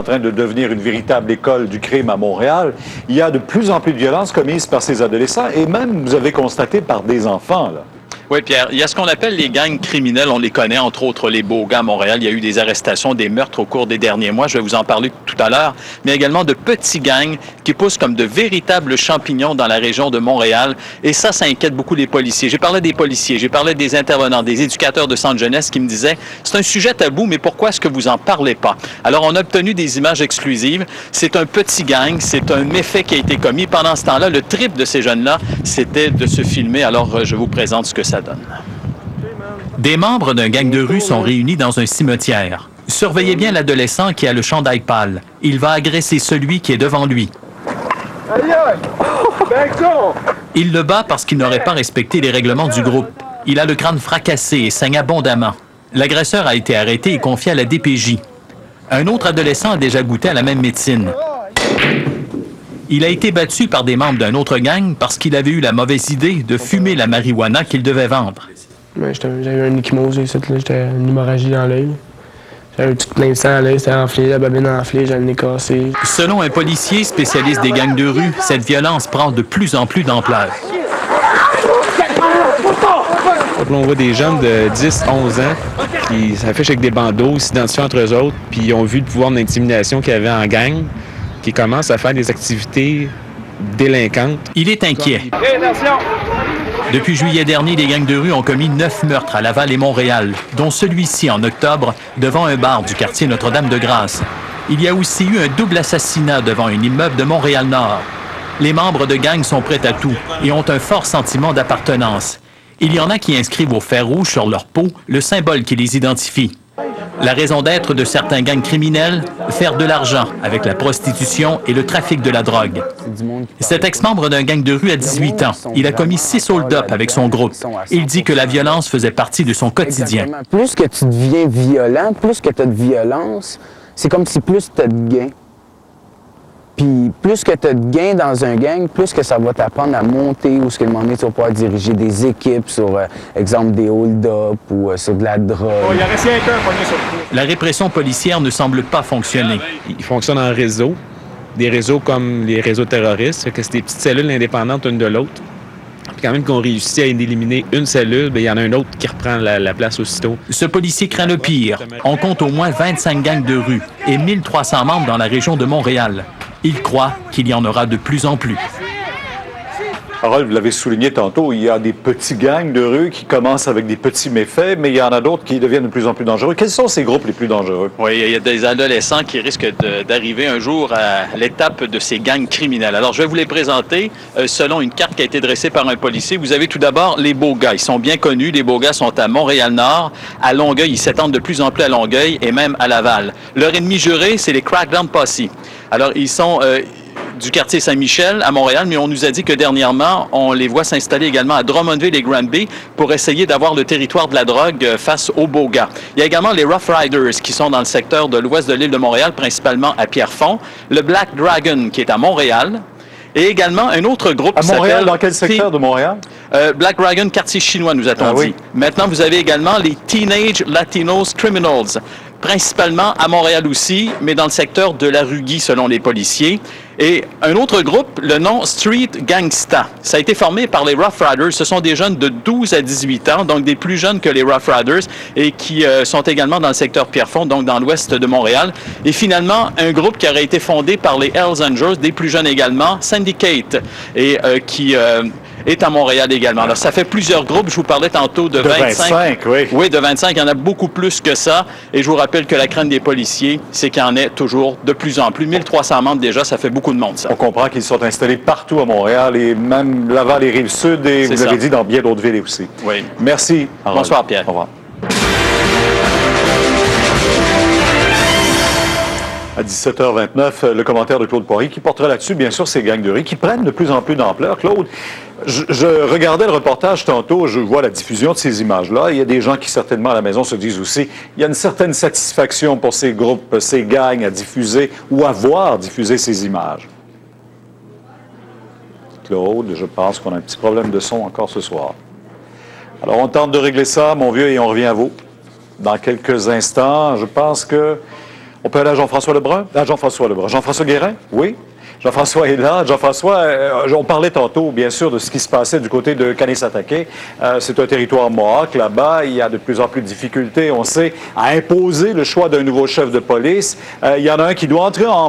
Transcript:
en train de devenir une véritable école du crime à Montréal. Il y a de plus en plus de violences commises par ces adolescents et même, vous avez constaté, par des enfants, là. Oui, Pierre, il y a ce qu'on appelle les gangs criminels. On les connaît, entre autres les beaux gars à Montréal. Il y a eu des arrestations, des meurtres au cours des derniers mois. Je vais vous en parler tout à l'heure. Mais également de petits gangs qui poussent comme de véritables champignons dans la région de Montréal. Et ça inquiète beaucoup les policiers. J'ai parlé des policiers, j'ai parlé des intervenants, des éducateurs de centres jeunesse qui me disaient « C'est un sujet tabou, mais pourquoi est-ce que vous en parlez pas? » Alors, on a obtenu des images exclusives. C'est un petit gang, c'est un méfait qui a été commis. Pendant ce temps-là, le trip de ces jeunes-là, c'était de se filmer. Alors, je vous présente ce que ça donne. Des membres d'un gang de rue sont réunis dans un cimetière. Surveillez bien l'adolescent qui a le chandail pâle. Il va agresser celui qui est devant lui. Il le bat parce qu'il n'aurait pas respecté les règlements du groupe. Il a le crâne fracassé et saigne abondamment. L'agresseur a été arrêté et confié à la DPJ. Un autre adolescent a déjà goûté à la même médecine. Il a été battu par des membres d'un autre gang parce qu'il avait eu la mauvaise idée de fumer la marijuana qu'il devait vendre. J'avais une ecchymose ici, j'étais une hémorragie dans l'œil. J'avais un petit plein de sang à l'œil, c'était enflé, la babine enflée, j'avais le nez cassé. Selon un policier spécialiste des gangs de rue, cette violence prend de plus en plus d'ampleur. On voit des jeunes de 10, 11 ans qui s'affichent avec des bandeaux, s'identifient entre eux autres, puis ils ont vu le pouvoir d'intimidation qu'il y avait en gang, qui commencent à faire des activités délinquantes. Il est inquiet. Depuis juillet dernier, les gangs de rue ont commis 9 meurtres à Laval et Montréal, dont celui-ci en octobre devant un bar du quartier Notre-Dame-de-Grâce. Il y a aussi eu un double assassinat devant un immeuble de Montréal-Nord. Les membres de gangs sont prêts à tout et ont un fort sentiment d'appartenance. Il y en a qui inscrivent au fer rouge sur leur peau le symbole qui les identifie. La raison d'être de certains gangs criminels, faire de l'argent avec la prostitution et le trafic de la drogue. Cet ex-membre d'un gang de rue a 18 ans. Il a commis 6 hold-up avec son groupe. Il dit que la violence faisait partie de son quotidien. Exactement. Plus que tu deviens violent, plus que tu as de violence, c'est comme si plus tu as de gains. Puis plus que tu as de gains dans un gang, plus que ça va t'apprendre à monter ou ce que le moment donné, tu vas pouvoir diriger des équipes sur, exemple, des hold-up ou sur de la drogue. La répression policière ne semble pas fonctionner. Ils fonctionnent en réseau, des réseaux comme les réseaux terroristes, que c'est des petites cellules indépendantes l'une de l'autre. Puis quand même qu'on réussit à éliminer une cellule, bien, il y en a une autre qui reprend la place aussitôt. Ce policier craint le pire. On compte au moins 25 gangs de rue et 1300 membres dans la région de Montréal. Il croit qu'il y en aura de plus en plus. Harold, vous l'avez souligné tantôt, il y a des petits gangs de rue qui commencent avec des petits méfaits, mais il y en a d'autres qui deviennent de plus en plus dangereux. Quels sont ces groupes les plus dangereux? Oui, il y a des adolescents qui risquent d'arriver un jour à l'étape de ces gangs criminels. Alors, je vais vous les présenter selon une carte qui a été dressée par un policier. Vous avez tout d'abord les beaux gars. Ils sont bien connus. Les beaux gars sont à Montréal-Nord, à Longueuil. Ils s'étendent de plus en plus à Longueuil et même à Laval. Leur ennemi juré, c'est les Crackdown Posse. Alors, ils sont du quartier Saint-Michel à Montréal, mais on nous a dit que dernièrement, on les voit s'installer également à Drummondville et Granby pour essayer d'avoir le territoire de la drogue face aux beaux gars. Il y a également les Rough Riders qui sont dans le secteur de l'ouest de l'île de Montréal, principalement à Pierrefonds. Le Black Dragon qui est à Montréal. Et également un autre groupe à Montréal, dans quel secteur de Montréal? Black Dragon, quartier chinois, nous a-t-on dit. Oui. Maintenant, vous avez également les Teenage Latinos Criminals, principalement à Montréal aussi, mais dans le secteur de la rue Guy, selon les policiers. Et un autre groupe, le nom Street Gangsta. Ça a été formé par les Rough Riders. Ce sont des jeunes de 12 à 18 ans, donc des plus jeunes que les Rough Riders, et qui sont également dans le secteur Pierrefonds, donc dans l'ouest de Montréal. Et finalement, un groupe qui aurait été fondé par les Hells Angels, des plus jeunes également, Syndicate, et qui est à Montréal également. Alors, ça fait plusieurs groupes. Je vous parlais tantôt de 25. Oui. Oui, de 25. Il y en a beaucoup plus que ça. Et je vous rappelle que la crainte des policiers, c'est qu'il y en ait toujours de plus en plus. 1300 membres déjà, ça fait beaucoup de monde, ça. On comprend qu'ils sont installés partout à Montréal et même Laval et Rive-Sud et vous avez dit dans bien d'autres villes aussi. Oui. Merci, Harold. Bonsoir, Pierre. Au revoir. À 17h29, le commentaire de Claude Poirier qui portera là-dessus, bien sûr, ces gangs de rue qui prennent de plus en plus d'ampleur. Claude, je regardais le reportage tantôt, je vois la diffusion de ces images-là. Il y a des gens qui, certainement, à la maison, se disent aussi il y a une certaine satisfaction pour ces groupes, ces gangs à diffuser ou à voir diffuser ces images. Claude, je pense qu'on a un petit problème de son encore ce soir. Alors, on tente de régler ça, mon vieux, et on revient à vous dans quelques instants. Je pense que On peut aller à Jean-François Lebrun? Jean-François Guérin? Oui. Jean-François est là. Jean-François, on parlait tantôt, bien sûr, de ce qui se passait du côté de Kanesatake. C'est un territoire mohawk là-bas. Il y a de plus en plus de difficultés, on sait, à imposer le choix d'un nouveau chef de police. Il y en a un qui doit entrer en vie